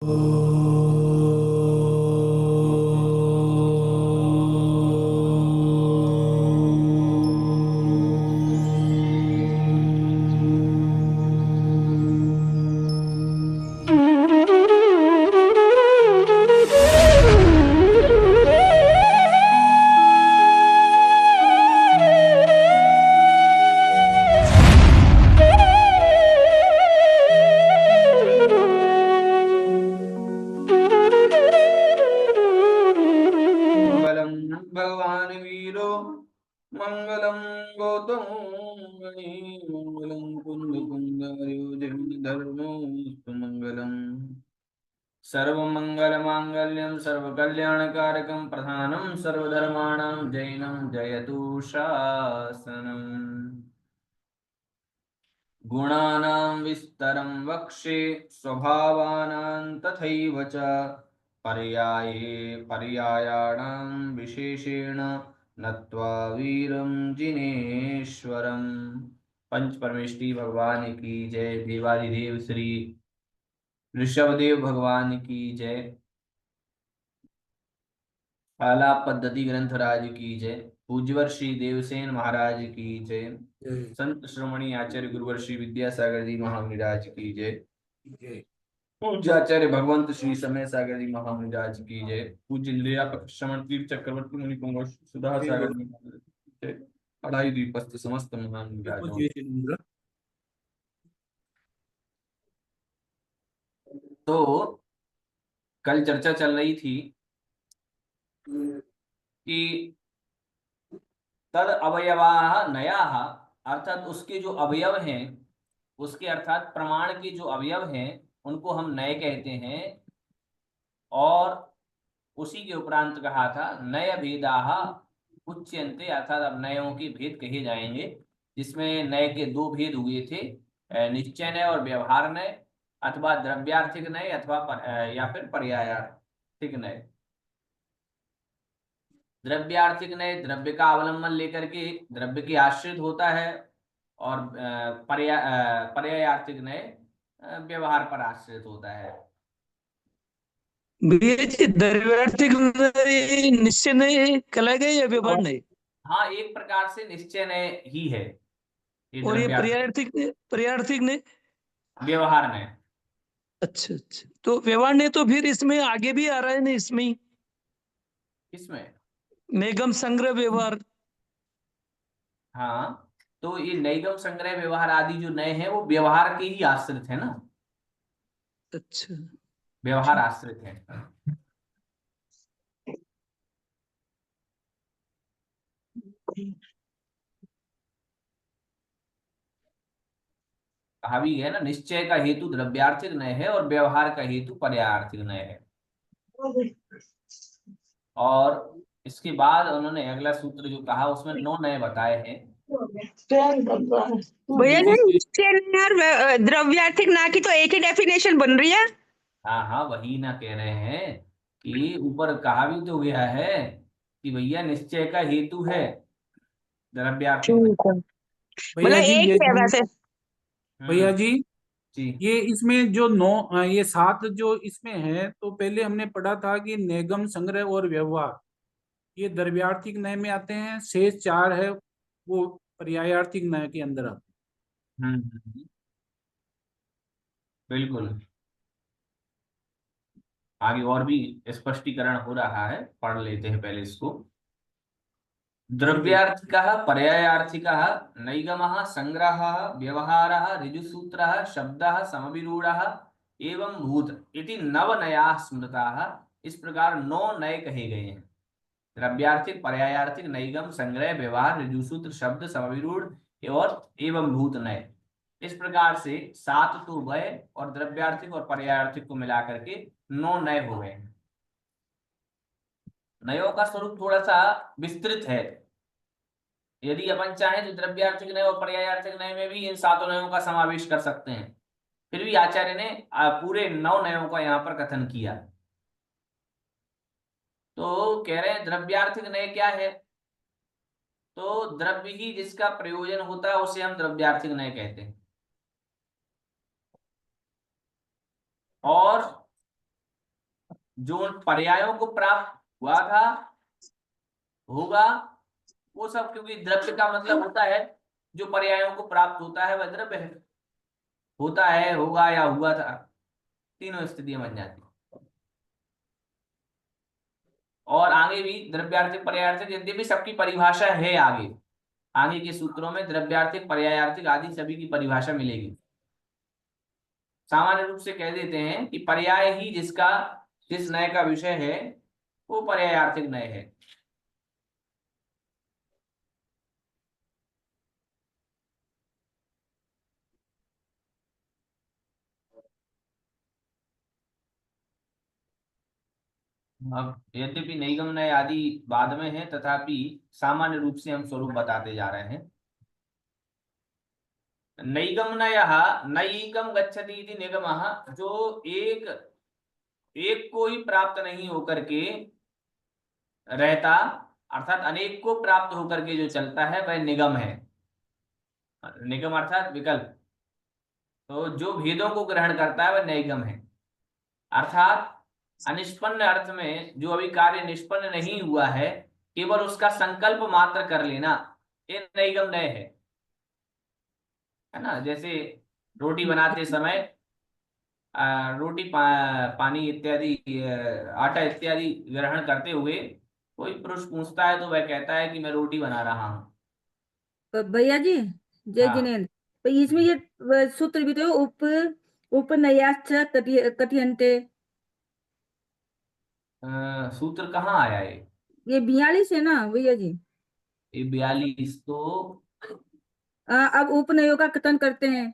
मंगलम भगवान वीरो मंगलम गौतम मुनि मंगलम कुंद कुंद धर्मो मंगलम सर्वमंगल मांगल्यं सर्वकल्याणकारकं प्रधानं सर्वधर्माणां जैनं जयतु शासनम् गुणानां विस्तरं वक्षे स्वभावानां तथैव च पर्याये पर्यायाणां विशेषेण नत्वा वीरं जिनेश्वरम्। पंच परमेष्टि भगवान की जय। देवाधिदेव श्री ऋषभदेव भगवान की जय। आलाप पद्धति ग्रंथराज की जय। पूज्यवर श्री देवसेन महाराज की जय। संत श्रोमणी आचार्य गुरुवर श्री विद्यासागर जी महामुनिराज की जय। पूज्याचार्य भगवंत श्री समय सागर जी महामुनिराज की जय। पूज्य लीलापत श्रमण तीर्थ चक्रवर्ती मुनि कुंवर सुधा सागर जी महाराज की जय। अढ़ाई द्वीपस्थ समस्त महामुनिराज। तो कल चर्चा चल रही थी कि तद अवयवाः नयाः, अर्थात उसके जो अवयव हैं, उसके अर्थात प्रमाण के जो अवयव हैं उनको हम नय कहते हैं। और उसी के उपरांत कहा था नय भेदाः उच्यन्ते, अर्थात अब नयों के भेद कहे जाएंगे, जिसमें नय के दो भेद हुए थे, निश्चय नय और व्यवहार नय, अथवा द्रव्यार्थिक नय अथवा या फिर पर्यायार्थिक नय। द्रव्यार्थिक नय द्रव्य का अवलंबन लेकर के द्रव्य के आश्रित होता है, और पर्यायार्थिक नय व्यवहार पर आश्रित होता है। द्रव्यार्थिक निश्चय नहीं कहलाए गए या व्यवहार नहीं? हाँ, एक प्रकार से निश्चय नय ही है ये और ये द्रव्यार्थिक। पर्यायार्थिक नहीं? व्यवहार नय। अच्छा अच्छा, तो व्यवहार नहीं तो फिर इसमें आगे भी आ रहा है ना, इसमें ही इसमें निगम संग्रह व्यवहार। हाँ, तो ये नैगम संग्रह व्यवहार आदि जो नए हैं वो व्यवहार के ही आश्रित है ना, अच्छा व्यवहार आश्रित है। कहा भी है ना, निश्चय का हेतु द्रव्यार्थिक नय है और व्यवहार का हेतु पर्यायार्थिक नय है। और इसके बाद उन्होंने अगला सूत्र जो कहा उसमें 9 नए बताए हैं। भैया जी, निश्चय और द्रव्यार्थिक ना की तो एक ही डेफिनेशन बन रही है। हाँ हाँ, वही ना कह रहे हैं कि ऊपर कहा भी तो गया है कि भैया निश्चय का हेतु है द्रव्यार्थिक नय। ठीक है, भैया मतलब जी एक ये ही है जो वैसे। भैया जी जी ये इसमें जो नौ ये सात जो इसमें है, तो पहले हमने पढ़ा था कि निगम संग्रह और व्यवहार ये द्रव्यार्थिक न्याय में आते हैं, शेष चार है वो पर्यायार्थिक न्याय के अंदर आते बिल्कुल। आगे और भी स्पष्टीकरण हो रहा है, पढ़ लेते हैं पहले इसको। द्रव्यार्थिकः पर्यायार्थिकः नैगमः संग्रहः व्यवहारः ऋजुसूत्रः शब्दः समविरूढः एवं भूत इति नवनयाः स्मृताः। इस प्रकार 9 नए कहे गए हैं। द्रव्यार्थिक, पर्यायार्थिक, नैगम, संग्रह, व्यवहार, ऋजुसूत्र, शब्द, समविरूढ़ और एवं भूत नए। इस प्रकार से 7 तो गए और द्रव्यार्थिक और पर्यायार्थिक को मिलाकर के 9 नए हो गए। नयों का स्वरूप थोड़ा सा विस्तृत है। यदि अपन चाहें तो द्रव्यार्थिक नय और पर्यायार्थिक नय में भी इन 7 नयों का समावेश कर सकते हैं। फिर भी आचार्य ने पूरे 9 नयों का यहाँ पर कथन किया। तो कह रहे हैं द्रव्यार्थिक नय क्या है, तो द्रव्य ही जिसका प्रयोजन होता है उसे हम द्रव्यार्थिक नय कहते हैं। और जो उन पर्यायों को प्राप्त हुआ था, होगा, वो सब, क्योंकि द्रव्य का मतलब होता है जो पर्यायों को प्राप्त होता है वह द्रव्य है। होता है, होगा या हुआ था, तीनों स्थितियां बन जाती हैं। और आगे भी द्रव्यार्थिक पर्यायार्थिक यद्यपि सबकी परिभाषा है, आगे आगे के सूत्रों में द्रव्यार्थिक पर्यायार्थिक आदि सभी की परिभाषा मिलेगी। सामान्य रूप से कह देते हैं कि पर्याय ही जिस नय का विषय है वो पर्यायार्थिक नय है। अब यद्यपि निगम नय आदि बाद में है, तथापि सामान्य रूप से हम स्वरूप बताते जा रहे हैं। नैगम नयः नैकम गच्छति इति निगमः, जो एक को ही प्राप्त नहीं होकर के रहता, अर्थात अनेक को प्राप्त होकर के जो चलता है वह निगम है। निगम अर्थात विकल्प, तो जो भेदों को ग्रहण करता है वह नैगम है। अर्थात अनिष्पन्न अर्थ में जो अभी कार्य निष्पन्न नहीं हुआ है, केवल उसका संकल्प मात्र कर लेना, ये नैगम नय है ना। जैसे रोटी बनाते समय रोटी पानी इत्यादि आटा इत्यादि ग्रहण करते हुए कोई पुरुष पूछता है तो वह कहता है कि मैं रोटी बना रहा हूँ। भैया जी, जय हाँ, जिनेन्द्र, तो इसमें ये सूत्र भी तो उपनयाश्च कथयन्ते, सूत्र कहाँ आया ये 42 है ना भैया जी। ये 42 तो अब उपनयों का कथन करते हैं।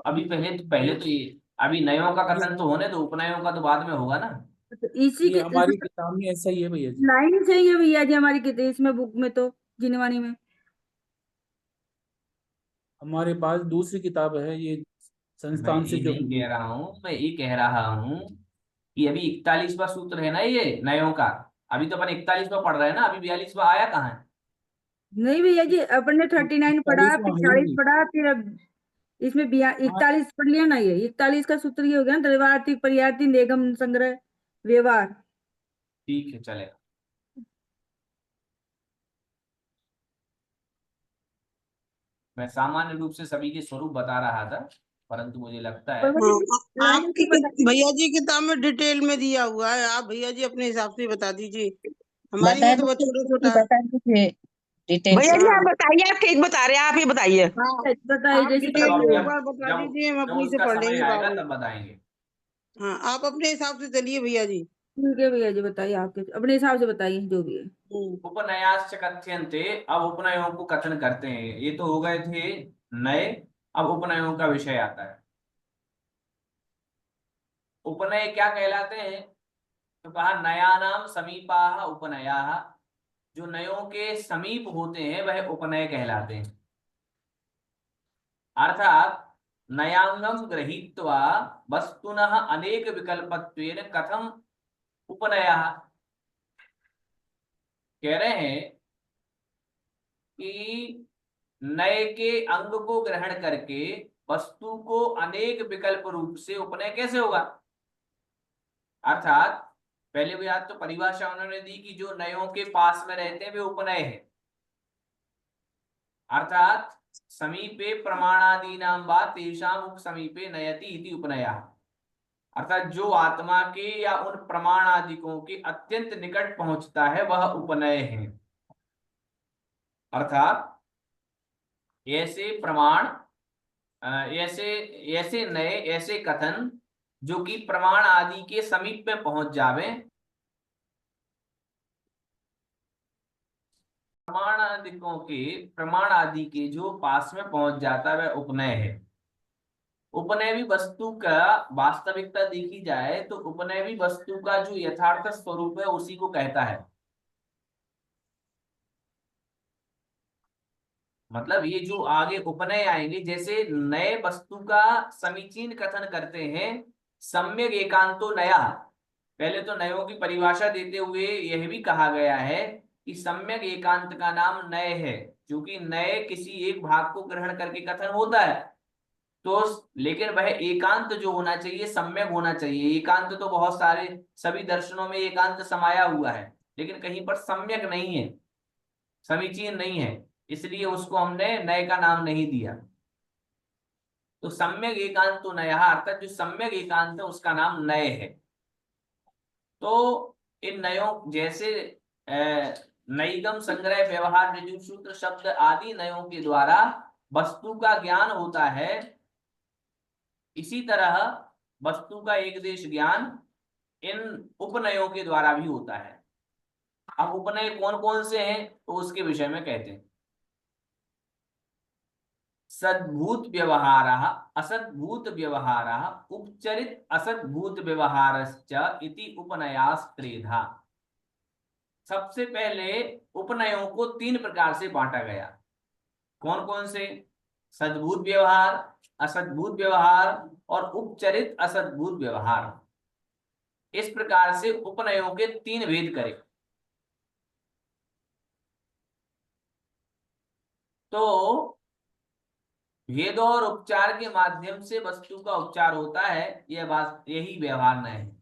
अभी पहले तो ये अभी नयों का कथन तो होने तो उपनयों का तो बाद में होगा ना। तो इसी ये के हमारी किताब में ऐसा ही है भैया जी। लाइन चाहिए भैया जी हमारी इसमें बुक में तो जिनवानी में। हमारे पास दूसरी किताब है, ये मैं संस्थान से ये जो नहीं कह रहा हूँ, मैं ये कह रहा हूँ कि अभी 41वां सूत्र है ना ये नयों का। अभी तो अपन 41वां पढ़ रहे हैं ना, अभी 42वां आया कहाँ है? नहीं भैया जी, अपन ने 39 पढ़ा, 41वां फिर है ही 40 नहीं। पढ़ा, फिर अब इसमें हाँ, 41 पढ़ लिया ना। ये 41 का सूत्र ये हो गया ना, द्रव्यार्थिक पर्यायार्थिक निगम संग्रह व्यवहार। ठीक है, चलेगा। मैं सामान्य रूप से सभी के स्वरूप बता रहा था, परंतु मुझे लगता है पर हाँ, लाइन आपकी से बताइए। भैया जी किताब में डिटेल में दिया हुआ है, आप भैया जी अपने हिसाब से बता दीजिए, हमारी बता में तो बहुत छोटा दीजिए, छोटा है। बता दीजिए डिटेल भैया से। जी हाँ आप बताइए, आप ठीक बता रहे हैं, आप ये बताइए। हाँ, बताइए आप जैसे चलो डिटेल अब में कि एक जब बार बता जब दीजिए, हम जब अपनी से उसका पढ़ समय लेंगे आएगा बाद में। तब बताएंगे। हाँ, आप अपने हिसाब से चलिए भैया जी। ठीक है भैया जी, बताइए आपके अपने हिसाब से बताइए जो भी है। उपनयाश्च कथ्यन्ते, अब उपनयों को कथन करते हैं। ये तो हो गए थे नए, अब उपनयों का विषय आता है। उपनय क्या कहलाते हैं? तो कहा नयानाम समीपाः उपनयाः, जो नयों के समीप होते हैं वह उपनय कहलाते हैं। अर्थात नयाङ्गम गृहीत्वा वस्तुनः अनेक विकल्पत्वेन कथम उपनयः। कह रहे हैं कि नए के अंग को ग्रहण करके वस्तु को अनेक विकल्प रूप से उपनय कैसे होगा। अर्थात पहले भी आज तो परिभाषा उन्होंने दी कि जो नयों के पास में रहते हैं वे उपनय है। अर्थात समीपे प्रमाणादीनां वा तेषां उपसमीपे नयति इति उपनयः। अर्थात जो आत्मा के या उन प्रमाण आदिकों के अत्यंत निकट पहुंचता है वह उपनय है। अर्थात ऐसे प्रमाण, ऐसे ऐसे नए ऐसे कथन जो कि प्रमाण आदि के समीप में पहुंच जावे, प्रमाण आदि के जो पास में पहुंच जाता है वह उपनय है। उपनय भी वस्तु का वास्तविकता देखी जाए तो उपनय भी वस्तु का जो यथार्थ स्वरूप है उसी को कहता है। मतलब ये जो आगे उपनय आएंगे, जैसे नए वस्तु का समीचीन कथन करते हैं, सम्यक एकांतो नया। पहले तो नयों की परिभाषा देते हुए यह भी कहा गया है कि सम्यक एकांत का नाम नय है, क्योंकि नए किसी एक भाग को ग्रहण करके कथन होता है। तो लेकिन वह एकांत जो होना चाहिए सम्यक होना चाहिए। एकांत तो बहुत सारे सभी दर्शनों में एकांत समाया हुआ है, लेकिन कहीं पर सम्यक नहीं है, समीचीन नहीं है, इसलिए उसको हमने नय का नाम नहीं दिया। तो सम्यक एकांत तो नया, अर्थात जो सम्यक एकांत है उसका नाम नय है। तो इन नयों जैसे नईगम संग्रह व्यवहार ऋजु सूत्र शब्द आदि नयों के द्वारा वस्तु का ज्ञान होता है, इसी तरह वस्तु का एक देश ज्ञान इन उपनयों के द्वारा भी होता है। अब उपनय कौन कौन से हैं तो उसके विषय में कहते हैं। सद्भूत व्यवहार, असद्भूत व्यवहार, उपचरित असद्भूत व्यवहारश्च इति उपनयास्त्रेधा। सबसे पहले उपनयों को 3 प्रकार से बांटा गया। कौन कौन से? सद्भूत व्यवहार, असद्भूत व्यवहार और उपचरित असद्भूत व्यवहार। इस प्रकार से उपनयों के 3 भेद करे। तो भेद और उपचार के माध्यम से वस्तु का उपचार होता है, यह बात, यही व्यवहार नय है।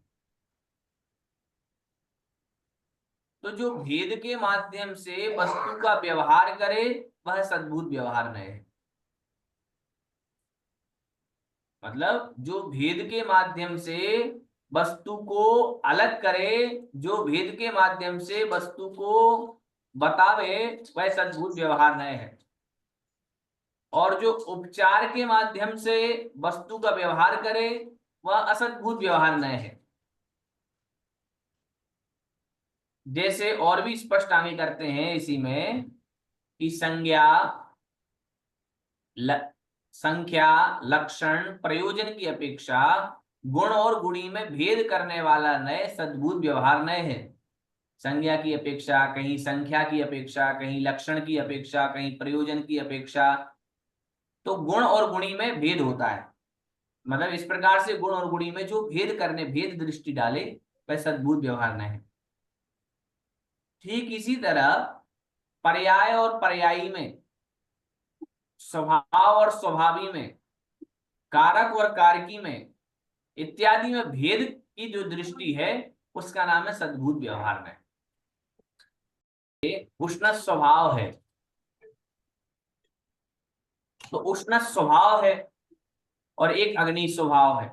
तो जो भेद के माध्यम से वस्तु का व्यवहार करे वह सद्भूत व्यवहार नय है। मतलब जो भेद के माध्यम से वस्तु को अलग करे, जो भेद के माध्यम से वस्तु को बतावे, वह सद्भूत व्यवहार नय है। और जो उपचार के माध्यम से वस्तु का व्यवहार करे वह असद्भूत व्यवहार नय है। जैसे और भी स्पष्ट आगे करते हैं इसी में कि संख्या लक्षण प्रयोजन की अपेक्षा गुण और गुणी में भेद करने वाला नय सद्भूत व्यवहार नय है। संज्ञा की अपेक्षा, कहीं संख्या की अपेक्षा, कहीं लक्षण की अपेक्षा, कहीं प्रयोजन की अपेक्षा, तो गुण और गुणी में भेद होता है। मतलब इस प्रकार से गुण और गुणी में जो भेद करने, भेद दृष्टि डाले वह सद्भूत व्यवहार नहीं है। ठीक इसी तरह पर्याय और पर्यायी में, स्वभाव और स्वभावी में, कारक और कारकी में इत्यादि में भेद की जो दृष्टि है उसका नाम है सद्भूत व्यवहार नहीं। उष्ण स्वभाव है तो उष्ण स्वभाव है और एक अग्नि स्वभाव है।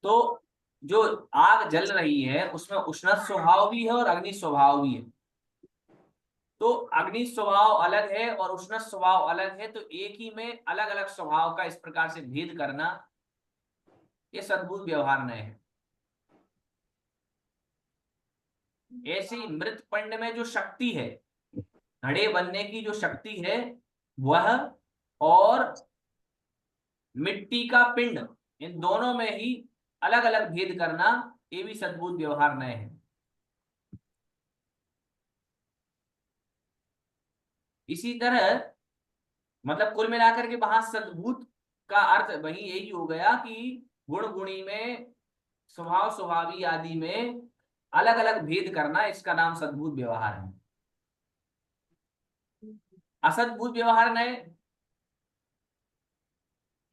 तो जो आग जल रही है उसमें उष्ण स्वभाव भी है और अग्नि स्वभाव भी है। तो अग्नि स्वभाव अलग है और उष्ण स्वभाव अलग है, तो एक ही में अलग अलग स्वभाव का इस प्रकार से भेद करना ये सद्भूत व्यवहार नहीं है। ऐसे ही मृत पिंड में जो शक्ति है, घड़े बनने की जो शक्ति है वह, और मिट्टी का पिंड, इन दोनों में ही अलग अलग भेद करना ये भी सद्भूत व्यवहार नहीं है। इसी तरह मतलब कुल मिलाकर के वहां सद्भूत का अर्थ वही यही हो गया कि गुण गुणी में, स्वभाव स्वभावी आदि में अलग अलग भेद करना, इसका नाम सद्भूत व्यवहार है। असद्भूत व्यवहार नहीं,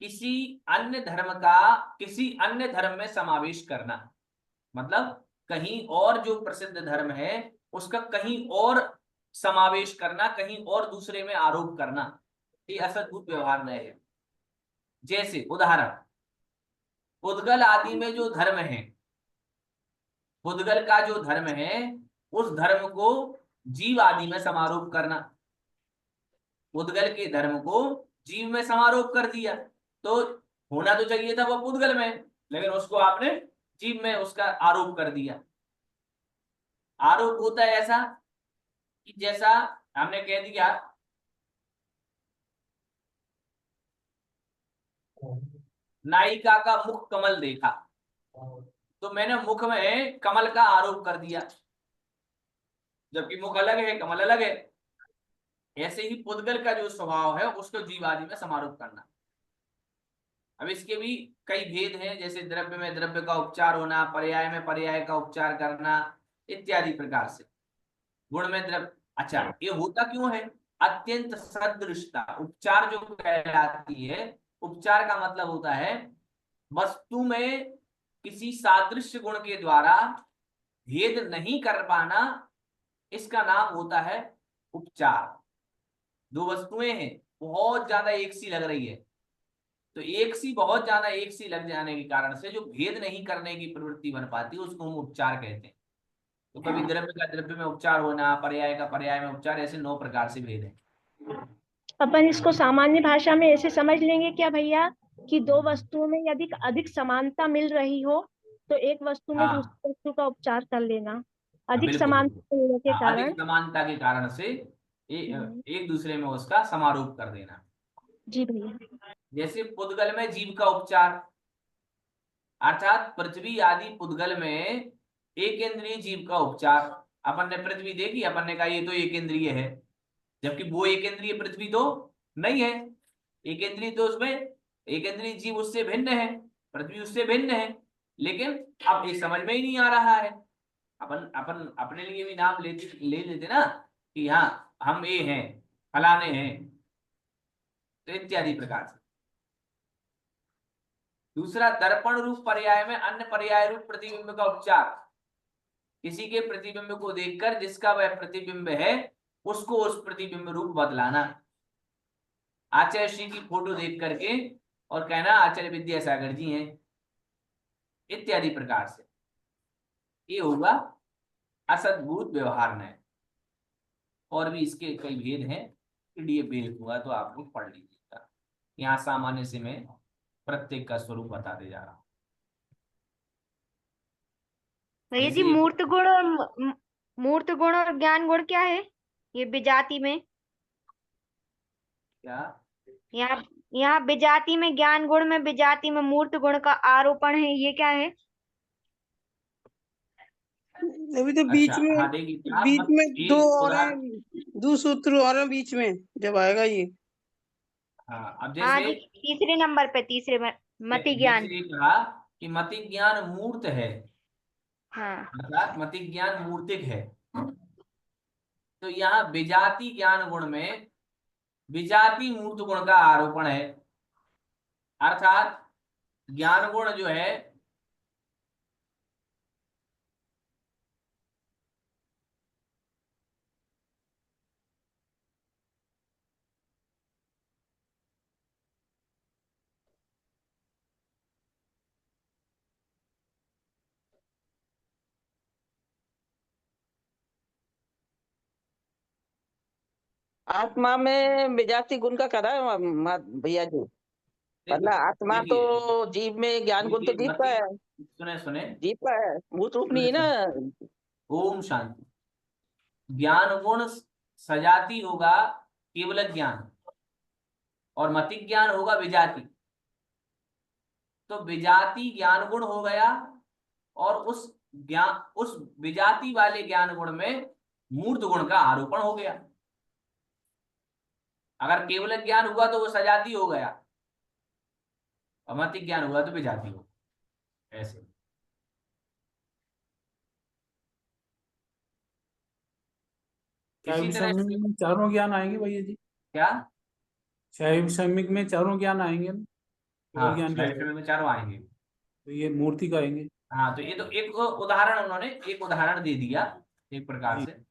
किसी अन्य धर्म का किसी अन्य धर्म में समावेश करना, मतलब कहीं और जो प्रसिद्ध धर्म है उसका कहीं और समावेश करना, कहीं और दूसरे में आरोप करना, ये असद्भूत व्यवहार नहीं है। जैसे उदाहरण, उद्गल आदि में जो धर्म है, उद्गल का जो धर्म है उस धर्म को जीव आदि में समारोप करना। उद्गल के धर्म को जीव में समारोप कर दिया, तो होना तो चाहिए था वो उद्गल में, लेकिन उसको आपने जीव में उसका आरोप कर दिया। आरोप होता है ऐसा कि जैसा हमने कह दिया नायिका का मुख कमल देखा, तो मैंने मुख में कमल का आरोप कर दिया, जबकि मुख अलग है कमल अलग है। ऐसे ही पुद्गल का जो स्वभाव है उसको जीव आदि में समारोप करना। अब इसके भी कई भेद हैं, जैसे द्रव्य में द्रव्य का उपचार होना, पर्याय में पर्याय का उपचार करना, इत्यादि प्रकार से। गुण में द्रव्य, अच्छा ये होता क्यों है? अत्यंत सदृशता उपचार जो कहलाती है उपचार का मतलब होता है वस्तु में किसी सादृश्य गुण के द्वारा भेद नहीं कर पाना, इसका नाम होता है उपचार। दो वस्तुएं हैं, बहुत ज्यादा एक सी लग रही है, तो एक सी बहुत ज्यादा एक सी लग जाने के कारण से जो भेद नहीं करने की प्रवृत्ति बन पाती है उसको हम उपचार कहते हैं। तो कभी द्रव्य का द्रव्य में उपचार होना, पर्याय का पर्याय में उपचार, ऐसे 9 प्रकार से भेद है। अपन इसको सामान्य भाषा में ऐसे समझ लेंगे क्या भैया कि दो वस्तुओं में यदि अधिक समानता मिल रही हो तो एक वस्तु में हाँ दूसरी वस्तु का उपचार कर लेना, अधिक बिल्कुल बिल्कुल। समानता मिलने के हाँ, अधिक कारण। समानता के कारण से एक दूसरे में उसका समारोप कर देना। जी भैया। जैसे पुद्गल में जीव का उपचार, अर्थात पृथ्वी आदि पुद्गल में एक इंद्रिय जीव का उपचार। अपन ने पृथ्वी देखी, अपन ने कहा ये तो एक इंद्रिय है, जबकि वो एक इंद्रिय पृथ्वी तो नहीं है। एक इंद्रिय तो उसमें एक इंद्रिय जीव उससे भिन्न है, पृथ्वी उससे भिन्न है, लेकिन अब ये समझ में ही नहीं आ रहा है। अपन अपन अपने लिए भी नाम ले लेते ना कि हाँ हम ये हैं, फलाने हैं, तो इत्यादि प्रकार से। दूसरा, दर्पण रूप पर्याय में अन्य पर्याय रूप प्रतिबिंब का उपचार। किसी के प्रतिबिंब को देखकर जिसका वह प्रतिबिंब है उसको उस प्रतिबिंब रूप बदलाना। आचार्य श्री की फोटो देख करके और कहना आचार्य विद्यासागर जी हैं, इत्यादि प्रकार से। ये होगा असद्भूत व्यवहार न्याय। और भी इसके कई भेद हैं, पीडीएफ भेद हुआ तो आप लोग पढ़ लीजिएगा। यहाँ सामान्य से मैं प्रत्येक का स्वरूप बताते जा रहा हूँ। भैया जी, जैसे मूर्त गुण और ज्ञान गुण क्या है ये विजाति में? क्या यहाँ यहाँ विजाति में ज्ञान गुण में विजाति में मूर्त गुण का आरोपण है, ये क्या है? अभी तो अच्छा, हाँ देखिए, क्या बीच मत में दो एक और हैं, उदाहरण। दो सूत्र और हैं बीच में जब आएगा ये। हाँ, अब हाँ जैसे जी, तीसरे नंबर पे, तीसरे में मति ज्ञान। जैसे कहा कि मति ज्ञान मूर्त है, हाँ अर्थात मति ज्ञान मूर्तिक है। तो यहाँ विजाति ज्ञान गुण में विजाति मूर्त गुण का आरोपण है, अर्थात ज्ञान गुण जो है आत्मा में विजाति गुण का करा है भैया जी। मतलब आत्मा तो देखिए जीव में ज्ञान गुण तो जीव का है, सुने सुने जीव का है, भूत रूप नहीं है ना। ओम शांति। ज्ञान गुण सजाति होगा केवल ज्ञान, और मति ज्ञान होगा विजाति। तो विजाति ज्ञान गुण हो गया, और उस विजाति वाले ज्ञान गुण में मूर्त गुण का आरोपण हो गया। अगर केवल ज्ञान हुआ तो वो सजाति हो गया, और मति ज्ञान हुआ तो विजाति हो, ऐसे। इसी तरह शैव में चारों ज्ञान आएंगे भैया जी। क्या? शैव सम्यक में चारों ज्ञान आएंगे ना, केवल हाँ, ज्ञान कैसे? में चारों आएंगे। तो ये मूर्ति का आएंगे। हाँ, तो ये तो एक उदाहरण, उन्होंने एक उदाहरण दे दिया एक प्रकार जी। से।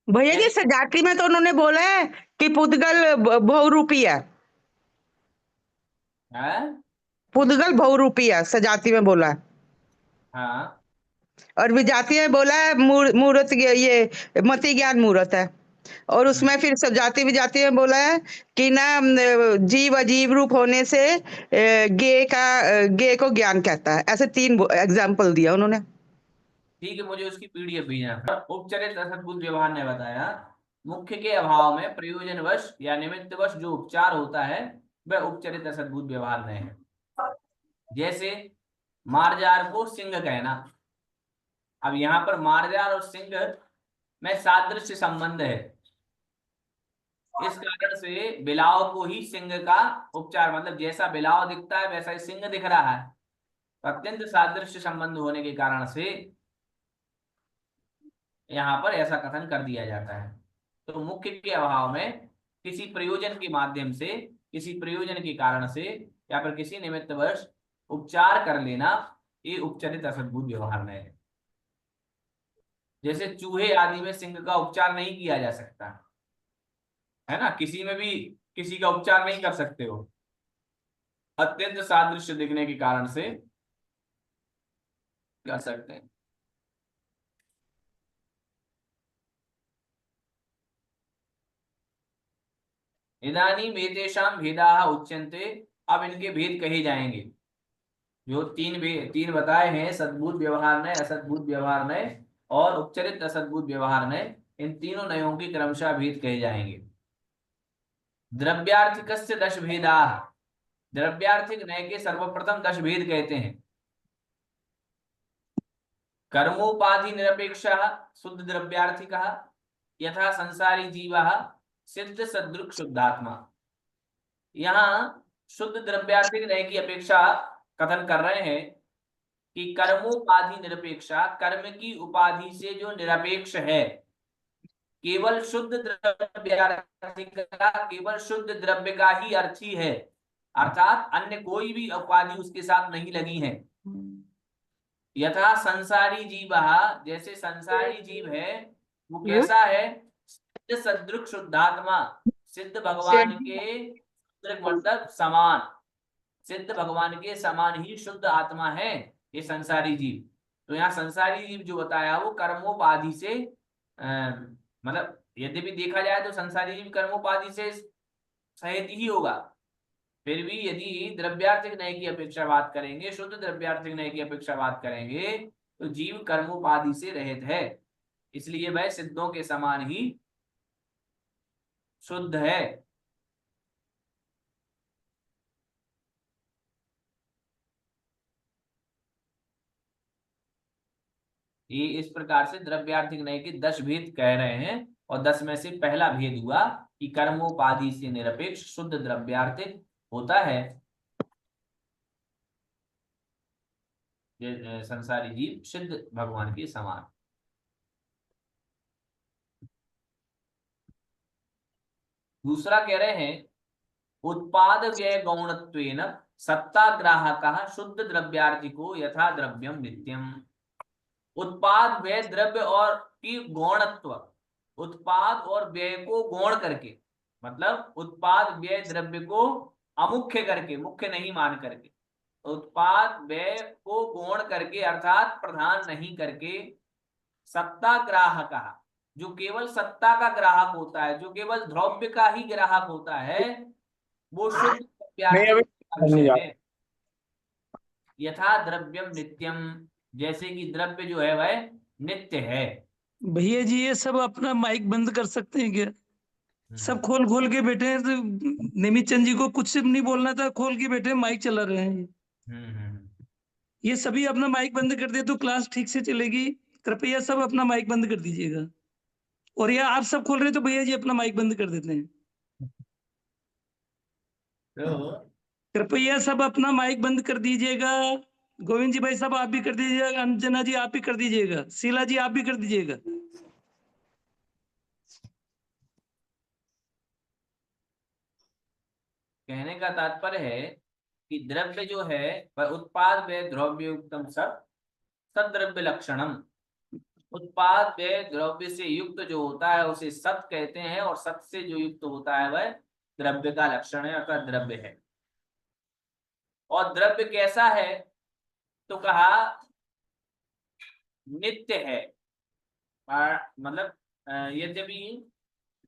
भैया जी, सजाति में तो उन्होंने बोला है कि पुद्गल बहुरूपी है, पुद्गल बहुरूपी है, सजाति में बोला है। हाँ, और विजाति में बोला है मूर्त, ये मति ज्ञान मूर्त है। और उसमें फिर सजाति विजाति में बोला है कि ना जीव अजीव रूप होने से गे को ज्ञान कहता है। ऐसे 3 एग्जाम्पल दिया उन्होंने। ठीक है, मुझे उसकी पीडीएफ भेजना। उपचरित असद्भुत व्यवहार ने बताया, मुख्य के अभाव में प्रयोजनवश या निमित्तवश जो उपचार होता है वह उपचरित असद्भुत व्यवहार नहीं है। जैसे मार्जार को सिंह कहना। अब यहाँ पर मार्जार और सिंह में सादृश्य संबंध है, इस कारण से बिलाव को ही सिंह का उपचार, मतलब जैसा बिलाव दिखता है वैसा ही सिंह दिख रहा है, अत्यंत सादृश्य संबंध होने के कारण से यहाँ पर ऐसा कथन कर दिया जाता है। तो मुख्य के अभाव में किसी प्रयोजन के माध्यम से किसी प्रयोजन के कारण से या फिर किसी निमित्तवश उपचार कर लेना, ये उपचरित असद्भुत व्यवहार नय है। जैसे चूहे आदि में सिंह का उपचार नहीं किया जा सकता है ना, किसी में भी किसी का उपचार नहीं कर सकते हो, अत्यंत सादृश्य दिखने के कारण से कर सकते हैं। इदानीम एतेषां भेदाः उच्यन्ते, अब इनके भेद कहे जाएंगे। जो तीन बताए हैं, सद्भुत व्यवहार नय, असद्भुत व्यवहार नय और उपचरित असद्भुत व्यवहार नय, इन तीनों नयों के क्रमशः भेद कहे जाएंगे। द्रव्यार्थिकस्य 10 भेदाः, द्रव्यार्थिक नय के सर्वप्रथम 10 भेद कहते हैं। कर्मोपाधि निरपेक्षः शुद्ध द्रव्यार्थिकः, यथा संसारी जीवः सिद्ध सदृक् शुद्धात्मा। यहाँ शुद्ध द्रव्यार्थिक नय की अपेक्षा कथन कर रहे हैं कि कर्मोपाधि निरपेक्षा, कर्म की उपाधि से जो निरपेक्ष है, केवल शुद्ध द्रव्यार्थिक का, केवल शुद्ध द्रव्य का ही अर्थी है, अर्थात अन्य कोई भी उपाधि उसके साथ नहीं लगी है। यथा संसारी जीव, जैसे संसारी जीव है वो कैसा है, सिद्ध सदृक् शुद्धात्मा, सिद्ध भगवान के मतलब समान, सिद्ध भगवान के समान ही शुद्ध आत्मा है ये संसारी जीव। तो यहाँ संसारी जीव जो बताया वो कर्मोपाधि से मतलब यद्यपि देखा जाए तो संसारी जीव कर्मोपाधि से सहित ही होगा, फिर भी यदि द्रव्यार्थिक नय की अपेक्षा बात करेंगे, शुद्ध द्रव्यार्थिक नय की अपेक्षा बात करेंगे, तो जीव कर्मोपाधि से रहित है, इसलिए वह सिद्धों के समान ही शुद्ध है। ये इस प्रकार से द्रव्यार्थिक नय के 10 भेद कह रहे हैं, और 10 में से पहला भेद हुआ कि कर्मोपाधि से निरपेक्ष शुद्ध द्रव्यार्थिक होता है संसारी जीव सिद्ध भगवान के समान। दूसरा कह रहे हैं उत्पाद व्यय गौणत्वेन सत्ताग्राहकः शुद्ध द्रव्यार्थिको यथा द्रव्यम नित्यम। उत्पाद व्यय द्रव्य और की गौणत्व, उत्पाद और व्यय को गौण करके, मतलब उत्पाद व्यय द्रव्य को अमुख्य करके, मुख्य नहीं मान करके, उत्पाद व्यय को गौण करके अर्थात प्रधान नहीं करके, सत्ता ग्राहक, जो केवल सत्ता का ग्राहक होता है, जो केवल द्रव्य का ही ग्राहक होता है, वो शुद्ध द्रव्यार्थिक है। यथा द्रव्यम नित्यम, जैसे कि द्रव्य जो है वह नित्य है। भैया जी ये सब अपना माइक बंद कर सकते हैं क्या? सब खोल खोल के बैठे हैं, तो निमित चंद जी को कुछ नहीं बोलना था, खोल के बैठे माइक चला रहे हैं। ये सभी अपना माइक बंद कर दे तो क्लास ठीक से चलेगी। कृपया सब अपना माइक बंद कर दीजिएगा, और या आप सब खोल रहे तो भैया जी अपना माइक बंद कर देते हैं। कृपया सब अपना माइक बंद कर दीजिएगा। गोविंद जी भाई साहब आप भी कर दीजिएगा, अंजना जी आप भी कर दीजिएगा, शीला जी आप भी कर दीजिएगा। कहने का तात्पर्य है कि द्रव्य जो है वह उत्पाद व्यय द्रव्य युक्तम सद्द्रव्य लक्षणम, उत्पाद व्यय द्रव्य से युक्त जो होता है उसे सत कहते हैं, और सत से जो युक्त होता है वह द्रव्य का लक्षण है, अर्थात द्रव्य है। और द्रव्य कैसा है, तो कहा नित्य है। मतलब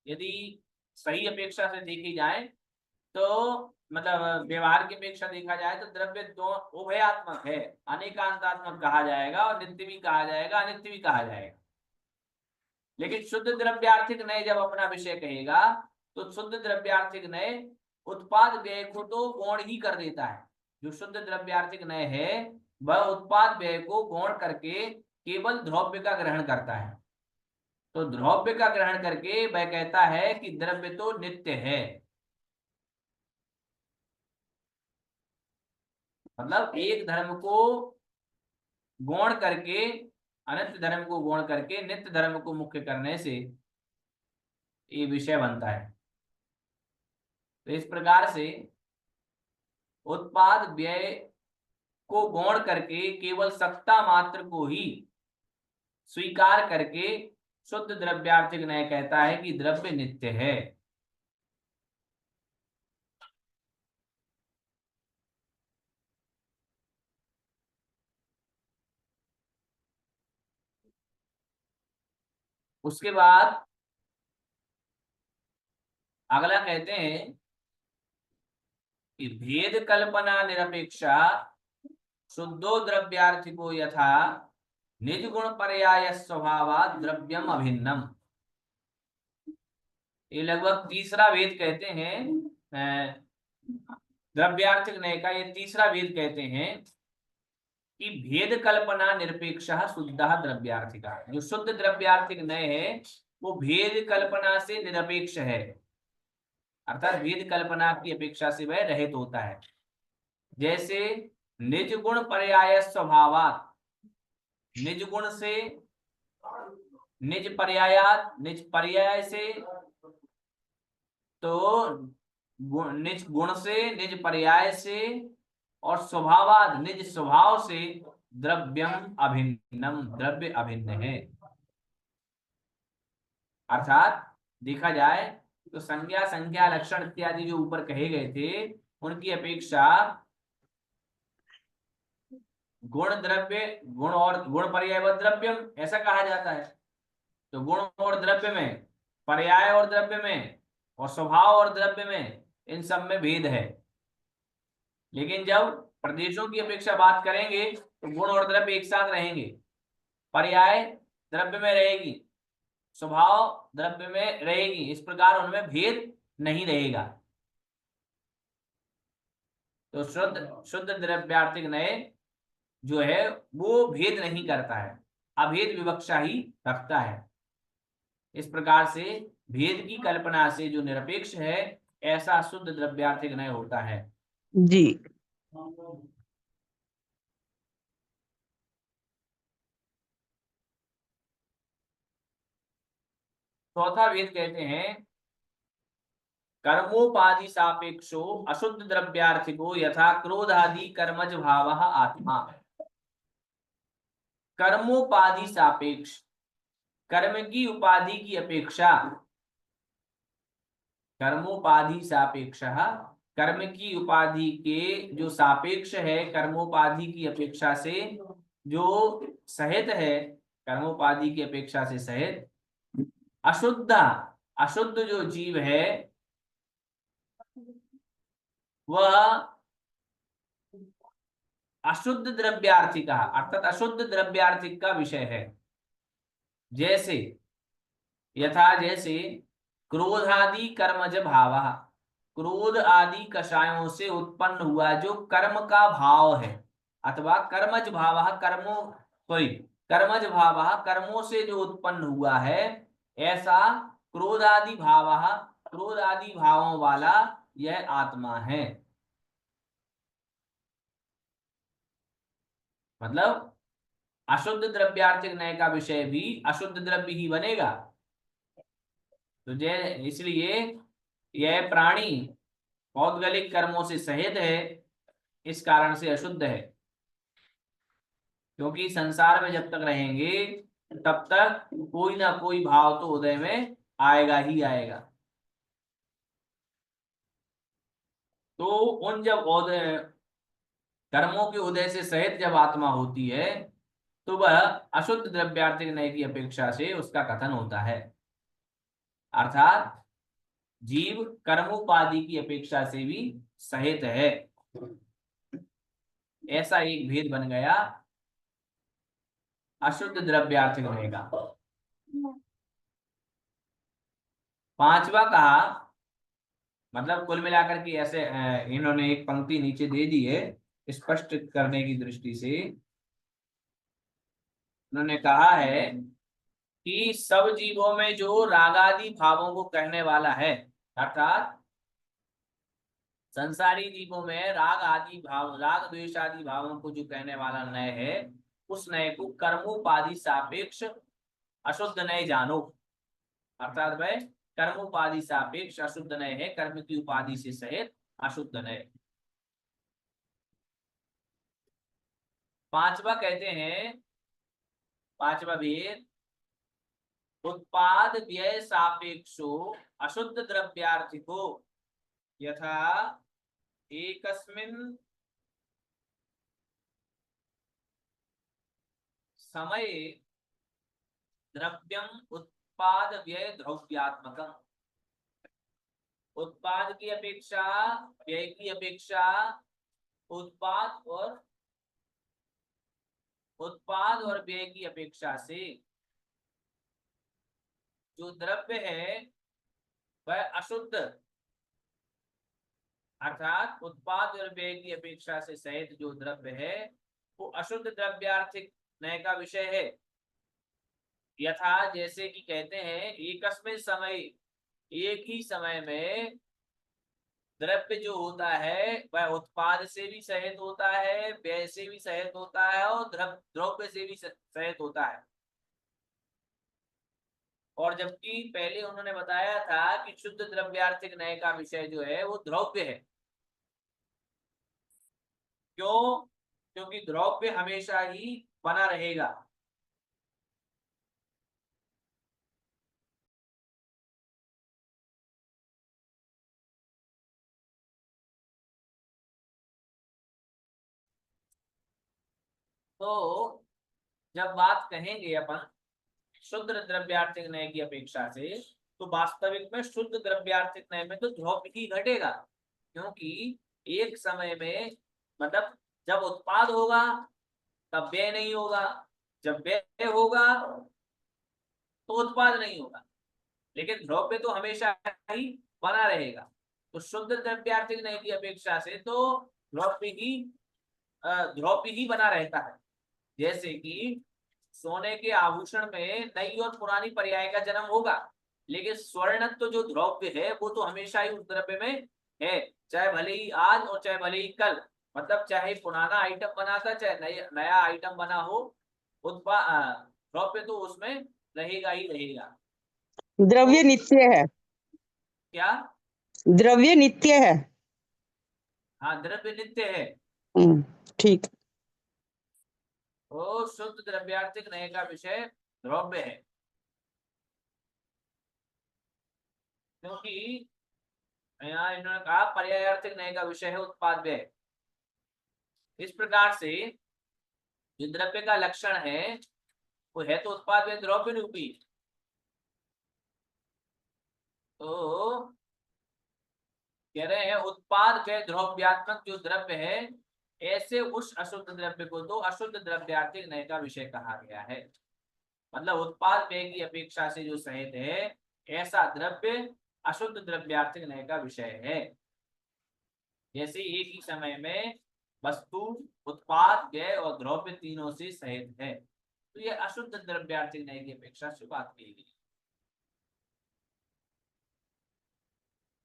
यदि सही अपेक्षा से देखी जाए तो, मतलब व्यवहार की अपेक्षा देखा जाए तो द्रव्य दो उभयात्मक है, अनेकांतात्मक कहा जाएगा और नित्य भी कहा जाएगा, अनित्य भी कहा जाएगा। लेकिन शुद्ध द्रव्यार्थिक नय जब अपना विषय कहेगा तो शुद्ध द्रव्यार्थिक नय उत्पाद व्यय को तो गौण ही कर देता है। जो शुद्ध द्रव्यार्थिक नय है वह उत्पाद व्यय को गौण करके केवल द्रव्य का ग्रहण करता है। तो द्रव्य का ग्रहण करके वह कहता है कि द्रव्य तो नित्य है, मतलब एक धर्म को गौण करके अनित्य धर्म को गौण करके नित्य धर्म को मुख्य करने से ये विषय बनता है। तो इस प्रकार से उत्पाद व्यय को गौण करके केवल सत्ता मात्र को ही स्वीकार करके शुद्ध द्रव्यार्थिक न्याय कहता है कि द्रव्य नित्य है। उसके बाद अगला कहते हैं कि भेद कल्पना निरपेक्षा शुद्धो द्रव्यार्थिको यथा निज गुण पर्याय स्वभावात् द्रव्यम अभिन्नम। ये लगभग तीसरा वेद कहते हैं द्रव्यार्थिक न्याय का, ये तीसरा वेद कहते हैं कि भेद कल्पना निरपेक्ष शुद्ध द्रव्यार्थिका। जो शुद्ध द्रव्यार्थिक न्याय है वो भेद कल्पना से निरपेक्ष है, अर्थात भेद कल्पना की अपेक्षा से वह रहित होता है। जैसे निज गुण पर्याय स्वभावात्, निज गुण से, निज पर्यायात, निज पर्याय से, तो निज गुण से, निज पर्याय से, और स्वभावाद निज स्वभाव से द्रव्यम अभिन्नम, द्रव्य अभिन्न है। अर्थात देखा जाए तो संज्ञा, संख्या, लक्षण इत्यादि जो ऊपर कहे गए थे उनकी अपेक्षा गुण द्रव्य, गुण और गुण पर्याय व द्रव्यम ऐसा कहा जाता है। तो गुण और द्रव्य में, पर्याय और द्रव्य में, और स्वभाव और द्रव्य में, इन सब में भेद है। लेकिन जब प्रदेशों की अपेक्षा बात करेंगे तो गुण और द्रव्य एक साथ रहेंगे, पर्याय द्रव्य में रहेगी, स्वभाव द्रव्य में रहेगी, इस प्रकार उनमें भेद नहीं रहेगा। तो शुद्ध द्रव्यार्थिक न्याय जो है वो भेद नहीं करता है, अभेद विवक्षा ही रखता है। इस प्रकार से भेद की कल्पना से जो निरपेक्ष है ऐसा शुद्ध द्रव्यार्थिक न्याय होता है। जी। चौथा वेद कहते हैं कर्मोपाधि सापेक्षो अशुद्ध द्रव्यार्थिको यथा क्रोधादि कर्मज भाव आत्मा। कर्मोपाधि सापेक्ष, कर्म की उपाधि की अपेक्षा, कर्मोपाधि सापेक्ष, कर्म की उपाधि के जो सापेक्ष है, कर्मोपाधि की अपेक्षा से जो सहित है, कर्मोपाधि की अपेक्षा से सहित अशुद्ध, अशुद्ध जो जीव है वह अशुद्ध द्रव्यार्थिक, अर्थात अशुद्ध द्रव्यार्थिक का विषय है। जैसे यथा, जैसे क्रोधादि कर्मज भाव, क्रोध आदि कषायों से उत्पन्न हुआ जो कर्म का भाव है, अथवा कर्मज भाव, कर्मों, सॉरी, कर्मज भाव कर्मों से जो उत्पन्न हुआ है, ऐसा क्रोधादि भाव, क्रोध आदि भावों वाला यह आत्मा है। मतलब अशुद्ध द्रव्यार्थिक न्याय का विषय भी अशुद्ध द्रव्य ही बनेगा। तो इसलिए यह प्राणी पौद्गलिक कर्मों से सहित है, इस कारण से अशुद्ध है। क्योंकि संसार में जब तक रहेंगे तब तक कोई ना कोई भाव तो उदय में आएगा ही आएगा। तो उन जब कर्मों के उदय से सहित जब आत्मा होती है तो वह अशुद्ध द्रव्यार्थिक न्याय की अपेक्षा से उसका कथन होता है। अर्थात जीव कर्मोपाधि की अपेक्षा से भी सहित है, ऐसा एक भेद बन गया अशुद्ध द्रव्यार्थिक न्याय का। पांचवा कहा, मतलब कुल मिलाकर के ऐसे इन्होंने एक पंक्ति नीचे दे दी है स्पष्ट करने की दृष्टि से। उन्होंने कहा है कि सब जीवों में जो रागादि भावों को कहने वाला है, अर्थात संसारी जीवों में राग आदि भाव, राग द्वेष आदि भावों को जो कहने वाला न्याय है, उस न्याय को कर्मोपाधि सापेक्ष अशुद्ध न्याय जानो। अर्थात भाई कर्म उपाधि सापेक्ष अशुद्ध नय है, कर्म की उपाधि से सहित अशुद्ध नय। पांचवा कहते हैं, पांचवा भेद, उत्पाद व्यय सापेक्षो अशुद्ध द्रव्यार्थिको यथा एकस्मिन् समये द्रव्यम उत्पाद व्यय द्रव्यात्मकम। उत्पाद की अपेक्षा, व्यय की अपेक्षा, उत्पाद और व्यय की अपेक्षा से जो द्रव्य है वह अशुद्ध, अर्थात उत्पाद और व्यय की अपेक्षा से सहित जो द्रव्य है वो अशुद्ध द्रव्यार्थिक नय का विषय है। यथा जैसे कि कहते हैं, एकस्मिन् समय, एक ही समय में द्रव्य जो होता है वह उत्पाद से भी सहित होता है, व्यय से भी सहित होता है और द्रव्य से भी सहित होता है। और जबकि पहले उन्होंने बताया था कि शुद्ध द्रव्यार्थिक नय का विषय जो है वो द्रव्य है। क्यों? क्योंकि द्रव्य हमेशा ही बना रहेगा। तो जब बात कहेंगे अपन शुद्ध द्रव्यार्थिक नय की अपेक्षा से, तो वास्तविक में शुद्ध द्रव्यार्थिक नय में तो द्रव्य ही घटेगा, क्योंकि एक समय में, मतलब जब उत्पाद होगा तब व्यय नहीं होगा, जब व्यय होगा तो उत्पाद नहीं होगा, लेकिन द्रव्य तो हमेशा ही बना रहेगा। तो शुद्ध द्रव्यार्थिक नय की अपेक्षा से तो द्रव्य ही बना रहता है। जैसे कि सोने के आभूषण में नई और पुरानी पर्याय का जन्म होगा, लेकिन स्वर्ण तो जो द्रव्य है वो तो हमेशा ही उस द्रव्य में है, चाहे भले ही आज और चाहे भले ही कल, मतलब चाहे पुराना आइटम बना था चाहे नया आइटम बना हो, द्रव्य तो उसमें रहेगा ही रहेगा। द्रव्य तो नित्य है। क्या? द्रव्य नित्य है। हाँ, द्रव्य नित्य है। ठीक। तो शुद्ध द्रव्यार्थिक नय का विषय द्रव्य है, क्योंकि यहाँ इन्होंने कहा पर्यायार्थिक नय का विषय है उत्पाद व्यय। इस प्रकार से जो द्रव्य का लक्षण है वो है तो उत्पाद व्यय द्रव्य रूपी। तो कह रहे हैं उत्पाद व्यय द्रव्यात्मक जो द्रव्य है, ऐसे उस अशुद्ध द्रव्य को तो अशुद्ध द्रव्यार्थिक नय का विषय कहा गया है। मतलब उत्पाद व्यय की अपेक्षा से जो सहित है ऐसा द्रव्य अशुद्ध द्रव्यार्थिक नय का विषय है। जैसे एक ही समय में वस्तु, उत्पाद, व्यय और द्रव्य तीनों से सहित है, तो यह अशुद्ध द्रव्यार्थिक नय की अपेक्षा से बात की गई।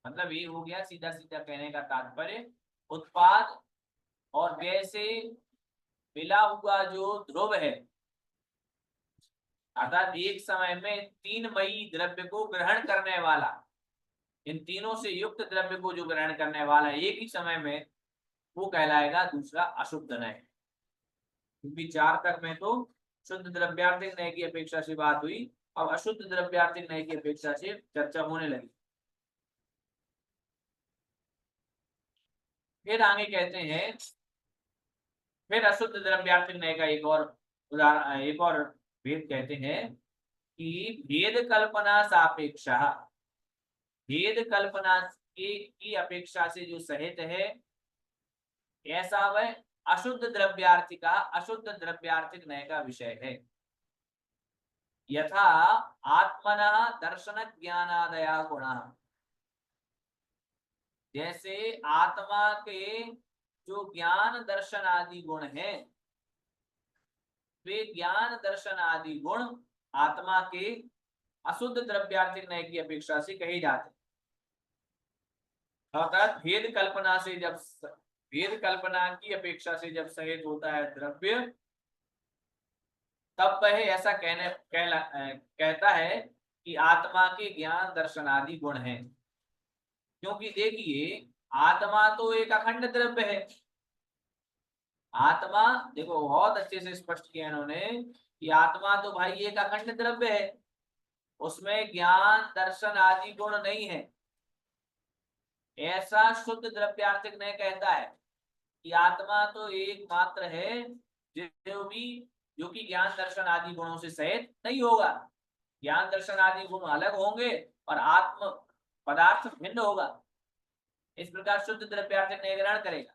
मतलब ये हो गया सीधा सीधा कहने का तात्पर्य, उत्पाद और व्यय से मिला हुआ जो द्रव्य है, अर्थात एक समय में तीनमयी द्रव्य को ग्रहण करने वाला, इन तीनों से युक्त द्रव्य को जो ग्रहण करने वाला एक ही समय में, वो कहलाएगा दूसरा अशुद्ध नय। क्योंकि 4 तक में तो शुद्ध द्रव्यार्थिक नय की अपेक्षा से बात हुई, अब अशुद्ध द्रव्यार्थिक नय की अपेक्षा से चर्चा होने लगी। फिर आगे कहते हैं, फिर अशुद्ध द्रव्यार्थिक नय का एक और उदाहरण, एक और भेद कहते हैं कि भेद कल्पना सापेक्षा, भेद कल्पना की अपेक्षा से जो सहित है ऐसा वह अशुद्ध द्रव्यार्थिक नय का विषय है। यथा आत्मनः दर्शन ज्ञानादया गुणा, जैसे आत्मा के जो ज्ञान दर्शन आदि गुण हैं, वे ज्ञान दर्शन आदि गुण आत्मा के अशुद्ध द्रव्यार्थिक नय की अपेक्षा से कहे जाते। अर्थात भेद कल्पना की अपेक्षा से जब सहित होता है द्रव्य, तब वह ऐसा कहता है कि आत्मा के ज्ञान दर्शन आदि गुण हैं। क्योंकि देखिए आत्मा तो एक अखंड द्रव्य है। आत्मा देखो बहुत अच्छे से स्पष्ट किया इन्होंने कि आत्मा तो भाई एक अखंड द्रव्य है, उसमें ज्ञान दर्शन आदि गुण नहीं है। ऐसा शुद्ध द्रव्यार्थिक नहीं कहता है कि आत्मा तो एकमात्र है जो कि ज्ञान दर्शन आदि गुणों से सहित नहीं होगा। ज्ञान दर्शन आदि गुण अलग होंगे और आत्म पदार्थ भिन्न होगा। इस प्रकार शुद्ध द्रव्यार्थिक नहीं ग्रहण करेगा।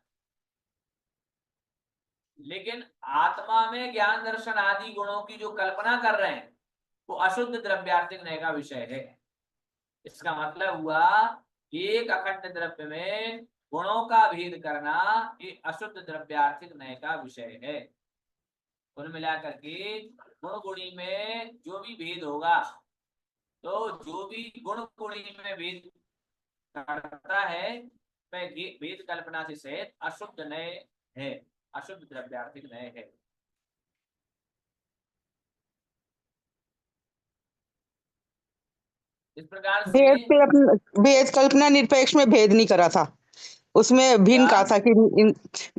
लेकिन आत्मा में ज्ञान दर्शन आदि गुणों की जो कल्पना कर रहे हैं वो अशुद्ध द्रव्यार्थिक नय का विषय है। इसका मतलब हुआ एक अखंड द्रव्य में गुणों का भेद करना ये अशुद्ध द्रव्यार्थिक नय का विषय है। कुल मिलाकर के गुण गुणी में जो भी भेद होगा, तो जो भी गुण गुणी में भेद करता है वह भेद कल्पना से सहित अशुद्ध नय है, अशुद्ध द्रव्यार्थिक नय है। इस प्रकार से भेद कल्पना निरपेक्ष में भेद नहीं करा था, उसमें भिन्न कहा था कि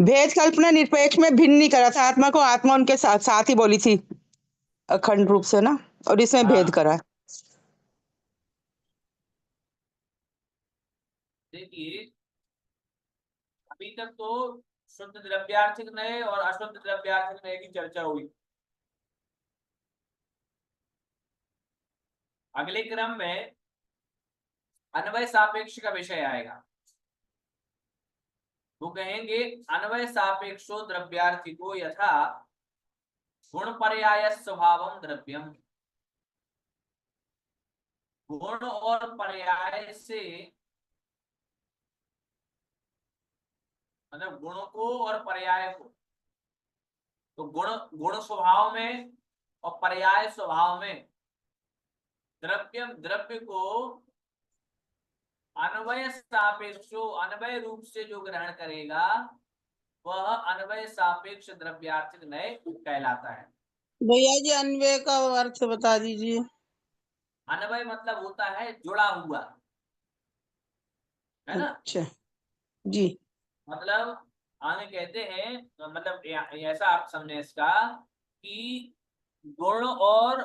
भेद कल्पना निरपेक्ष में भिन्न नहीं करा था। आत्मा को आत्मा उनके साथ साथ ही बोली थी अखंड रूप से ना, और इसमें भेद करा। देखिए अभी तक तो शुद्ध द्रव्यार्थिक नय और अशुद्ध द्रव्यार्थिक नय की चर्चा हुई। अगले क्रम में अन्वय सापेक्ष का विषय आएगा। वो कहेंगे अन्वय सापेक्षो द्रव्यार्थिको यथा गुण पर्याय स्वभावम द्रव्यम। गुण और पर्याय से मतलब गुणों को और पर्याय को, तो गुण स्वभाव में और पर्याय स्वभाव में द्रव्यम द्रव्य को अन्वय सापेक्षो अन्वय रूप से जो ग्रहण करेगा वह अन्वय सापेक्ष द्रव्यार्थिक नय कहलाता है। भैया जी अन्वय का अर्थ बता दीजिए। अन्वय मतलब होता है जुड़ा हुआ, है ना। अच्छा जी। मतलब आगे कहते हैं मतलब ऐसा आप समझे इसका कि गुण और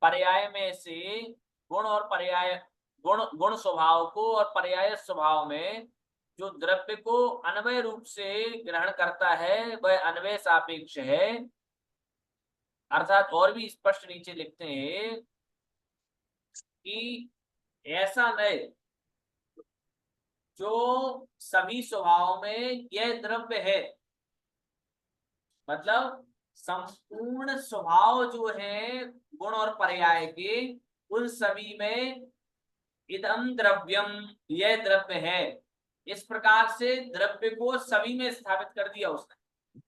पर्याय में से गुण और पर्याय गुण स्वभाव को और पर्याय स्वभाव में जो द्रव्य को अन्वय रूप से ग्रहण करता है वह अन्वय सापेक्ष है। अर्थात और भी स्पष्ट नीचे लिखते हैं कि ऐसा नय जो सभी स्वभाव में यह द्रव्य है, मतलब संपूर्ण स्वभाव जो है गुण और पर्याय के उन सभी में इदम द्रव्यम यह द्रव्य है। इस प्रकार से द्रव्य को सभी में स्थापित कर दिया उसने।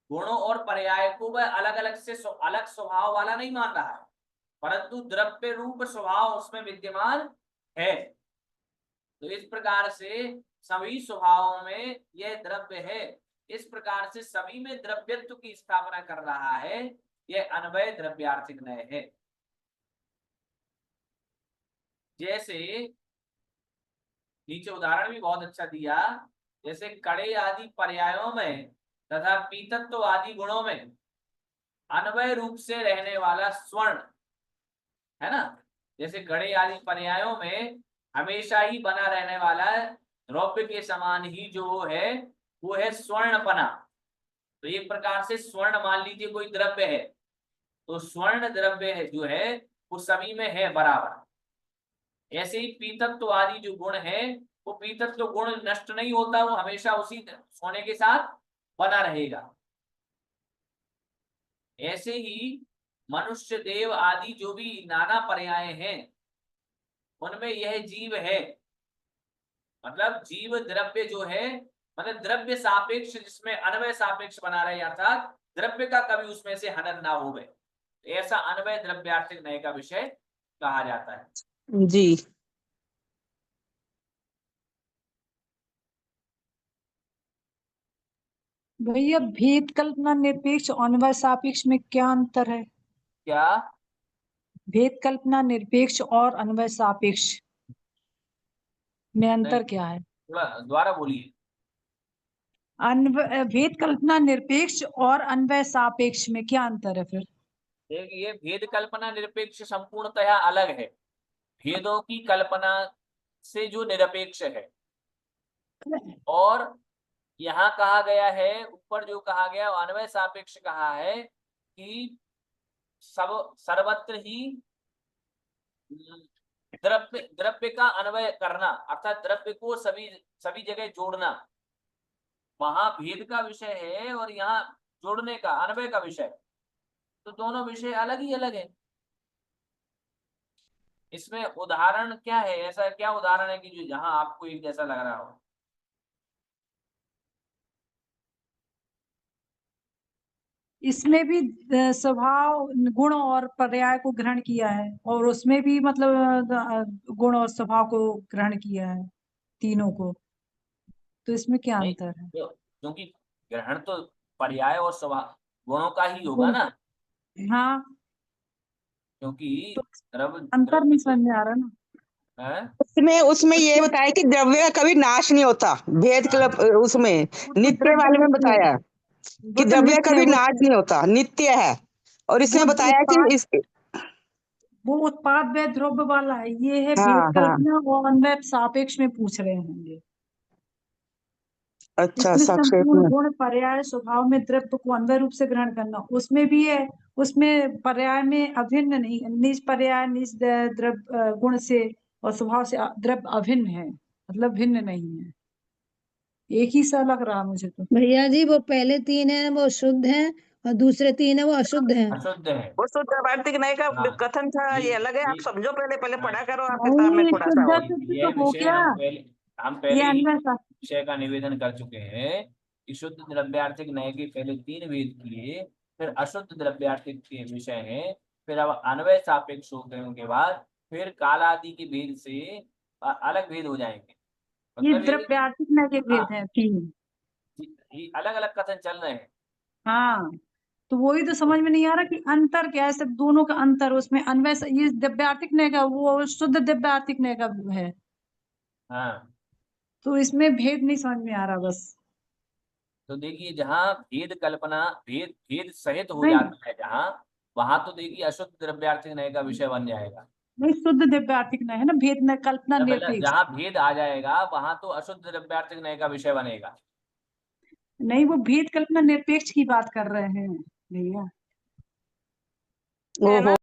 गुणों और पर्याय को वह अलग अलग से अलग स्वभाव वाला नहीं मान रहा है, परंतु द्रव्य रूप स्वभाव उसमें विद्यमान है। तो इस प्रकार से सभी स्वभावों में यह द्रव्य है। इस प्रकार से सभी में द्रव्यत्व की स्थापना कर रहा है, यह अन्वय द्रव्यार्थिक नय है। जैसे नीचे उदाहरण भी बहुत अच्छा दिया, जैसे कड़े आदि पर्यायों में तथा पीतत्व आदि गुणों में अन्वय रूप से रहने वाला स्वर्ण, है ना। जैसे कड़े आदि पर्यायों में हमेशा ही बना रहने वाला रौप्य के समान ही जो है वो है स्वर्णपना। तो एक प्रकार से स्वर्ण मान लीजिए कोई द्रव्य है, तो स्वर्ण द्रव्य है जो है वो सभी में है बराबर। ऐसे ही पीतत्व आदि जो गुण है वो पीतत्व गुण नष्ट नहीं होता, वो हमेशा उसी सोने के साथ बना रहेगा। ऐसे ही मनुष्य देव आदि जो भी नाना पर्याय हैं उनमें यह जीव है, मतलब जीव द्रव्य जो है मतलब द्रव्य सापेक्ष जिसमें अन्वय सापेक्ष बना रहे, अर्थात द्रव्य का कभी उसमें से हनन ना हो गए, ऐसा अन्वय द्रव्यार्थिक नय का विषय कहा जाता है जी। भैया भेद कल्पना निरपेक्ष और अन्वय सापेक्ष में क्या अंतर है? क्या भेद कल्पना निरपेक्ष और अन्वय सापेक्ष में अंतर क्या है? थोड़ा दोबारा बोलिए। भेद कल्पना निरपेक्ष और अन्वय सापेक्ष में क्या अंतर है फिर? देखिए, भेद कल्पना निरपेक्ष संपूर्णतः अलग है भेदों की कल्पना से जो निरपेक्ष है। और यहाँ कहा गया है, ऊपर जो कहा गया अन्वय सापेक्ष कहा है कि सब सर्वत्र ही द्रव्य का अन्वय करना, अर्थात द्रव्य को सभी जगह जोड़ना, वहां भेद का विषय है और यहाँ जोड़ने का, अन्वय का विषय। तो दोनों विषय अलग ही अलग है। इसमें उदाहरण क्या है, ऐसा क्या उदाहरण है कि जो जहां आपको एक जैसा लग रहा हो? इसमें भी स्वभाव गुण और पर्याय को ग्रहण किया है, और उसमें भी मतलब गुण और स्वभाव को ग्रहण किया है, तीनों को। तो इसमें क्या नहीं, अंतर है? क्योंकि ग्रहण तो पर्याय और स्वभाव गुणों का ही होगा ना, हाँ, क्योंकि तो द्रव्य अंतर नहीं समझ में आ रहा ना। है। उसमें ये बताया कि द्रव्य का कभी नाश नहीं होता। भेद क्लब उसमें नित्य वाले में बताया कि वो तो द्रव्य नित्य है, कभी नाश नहीं होता, नित्य है। और इसमें बताया कि वो उत्पाद व द्रव्य वाला है, ये है भेद हाँ हाँ, कल्पना और अन्वय सापेक्ष में पूछ रहे होंगे। अच्छा, इसमें संक्षेप संपूर्ण में। गुण पर्याय स्वभाव में द्रव्य को अन्वय रूप से ग्रहण करना, उसमें भी है। उसमें पर्याय में अभिन्न नहीं, निज पर्याय निज द्रव्य गुण से और स्वभाव से द्रव्य अभिन्न है, मतलब भिन्न नहीं है, एक ही सा लग रहा मुझे तो। भैया जी वो पहले 3 है वो शुद्ध है और दूसरे 3 है वो अशुद्ध है। अशुद्ध है। वो शुद्ध वार्तिक न्याय का हाँ, कथन था, ये अलग है। आप समझो, पहले हाँ, पढ़ा करो आप किताब में नहीं, थोड़ा सा। शुद्ध और सिद्ध यह तो हो विषय गया, हम ये पहले ही अन्वय सा विषय का निवेदन कर चुके हैं कि शुद्ध द्रव्यार्थिक न्याय के पहले 3 भेद किए, फिर अशुद्ध द्रव्यार्थिक के विषय हैं, फिर अब अन्वय सापेक्ष होने के बाद फिर काल आदि के भेद से अलग भेद हो जाएंगे। ये मतलब द्रव्यार्थिक न्याय के भेद हैं 3। ये अलग अलग कथन चल रहे हैं। हाँ, तो वही तो समझ में नहीं आ रहा कि अंतर क्या है, सब दोनों का अंतर। उसमें अन्वय ये दिव्यार्थिक न्याय का, वो शुद्ध दिव्यार्थिक न्याय का है, हाँ, तो इसमें भेद नहीं समझ में आ रहा बस। तो देखिए, जहाँ भेद कल्पना भेद भेद सहित हो नहीं जाता है जहाँ, वहां तो देखिए अशुद्ध द्रव्यार्थिक न्याय का विषय बन जाएगा। नहीं, शुद्ध दिव्यार्थिक न्याय है ना, भेद न कल्पना मतलब निरपेक्ष। जहाँ भेद आ जाएगा वहां तो अशुद्ध द्रव्यार्थिक न्याय का विषय बनेगा। नहीं, वो भेद कल्पना निरपेक्ष की बात कर रहे हैं भैया। है ना।